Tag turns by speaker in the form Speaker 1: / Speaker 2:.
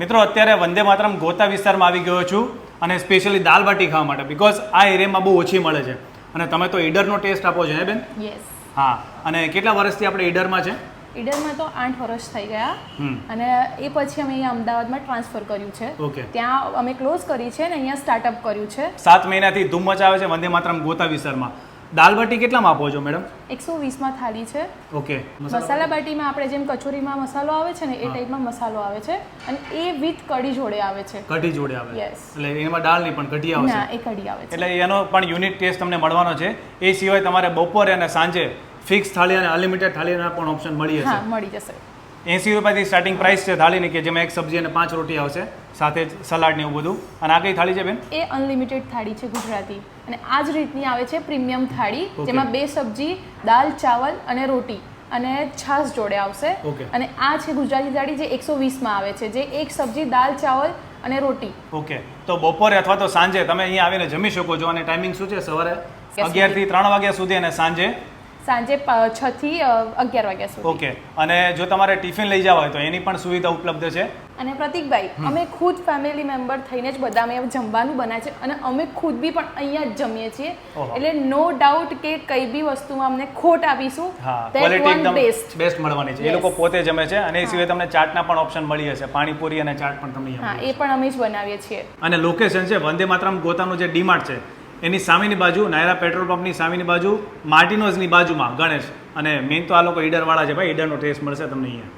Speaker 1: મિત્રો અત્યારે વંદે માતરમ ગોતા વિસ્તારમાં આવી ગયો છું અને સ્પેશિયલી દાલ બાટી ખાવા માટે બીકોઝ આ એરિયામાં બહુ ઓછી મળે છે અને તમે તો ઈડરનો ટેસ્ટ આપો છો હે બેન?
Speaker 2: યસ.
Speaker 1: હા, અને કેટલા વર્ષથી આપણે ઈડરમાં છે?
Speaker 2: ઈડરમાં તો 8 વર્ષ થઈ ગયા અને એ પછી અમે અહીંયા અમદાવાદમાં ટ્રાન્સફર કર્યું છે.
Speaker 1: ઓકે.
Speaker 2: ત્યાં અમે ક્લોઝ કરી છે ને અહીંયા સ્ટાર્ટઅપ કર્યું છે.
Speaker 1: 7 મહિનાથી ધૂમ મચાવે છે વંદે માતરમ ગોતા વિસ્તારમાં. દાલ બાટી કેટલામાં આપો છો મેડમ?
Speaker 2: 120માં થાળી છે.
Speaker 1: ઓકે.
Speaker 2: મસાલા બાટીમાં આપણે જેમ કચોરીમાં મસાલો આવે છે ને એ ટાઈપમાં મસાલો આવે છે અને એ વિથ કઢી જોડે આવે છે.
Speaker 1: કઢી જોડે આવે?
Speaker 2: યસ.
Speaker 1: એટલે એમાં દાળ નહીં પણ કઢી આવશે?
Speaker 2: ના, એ કઢી આવે છે.
Speaker 1: એટલે એનો પણ યુનિક ટેસ્ટ તમને મળવાનો છે. એ સિવાય તમારે બપોરે અને સાંજે ફિક્સ થાળી અને અનલિમિટેડ થાળીના પણ ઓપ્શન મળી જશે.
Speaker 2: હા, મળી જશે.
Speaker 1: 80 રૂપિયાથી સ્ટાર્ટિંગ પ્રાઇસ છે થાળીની, કે જેમાં 1 સબ્જી અને 5 રોટી આવશે, સાથે જ સલાડ ને એવું બધું. અને આ કઈ થાળી છે બેન?
Speaker 2: એ અનલિમિટેડ થાળી છે ગુજરાતી અને આ જ રીતની આવે છે પ્રીમિયમ થાળી, જેમાં 2 સબ્જી, દાલ, ચાવલ અને રોટી અને છાશ જોડે આવશે. અને આ છે ગુજરાતી થાળી જે 120માં આવે છે, જે 1 સબ્જી, દાલ, ચાવલ અને રોટી.
Speaker 1: ઓકે. તો બપોરે અથવા તો સાંજે તમે અહીંયા આવીને જમી શકો છો. અને ટાઈમિંગ શું છે? સવારે 11 થી 3 વાગ્યા સુધી અને સાંજે
Speaker 2: 6 થી 11 વાગ્યા સુધી.
Speaker 1: ઓકે. અને જો તમારે ટિફિન લઈ જવા હોય તો એની પણ સુવિધા ઉપલબ્ધ છે.
Speaker 2: અને પ્રતિકભાઈ, અમે ખુદ ફેમિલી મેમ્બર થઈને જ બધા અમે જમવાનું બનાવે છે અને અમે ખુદ બી પણ અહીંયા જ જમીએ છીએ. એટલે નો ડાઉટ કે કઈ બી વસ્તુમાં અમને ખોટ આપીશું.
Speaker 1: ક્વોલિટી એકદમ બેસ્ટ મળવાની છે. એ લોકો પોતે જમે છે અને એ સિવાય તમને ચાટના પણ ઓપ્શન મળી હશે. પાણીપુરી અને ચાટ પણ તમને
Speaker 2: હા, એ પણ અમે જ બનાવીએ છીએ.
Speaker 1: અને લોકેશન છે વંદે માતરમ ગોતાનું જે ડીમાર્ટ છે એની સામેની બાજુ, નાયરા પેટ્રોલ પંપની સામેની બાજુ, માર્ટિનોઝની બાજુમાં ગણેશ. અને મેઇન તો આ લોકો ઈડરવાળા છે ભાઈ, ઈડરનો ટેસ્ટ મળશે તમને અહીંયા.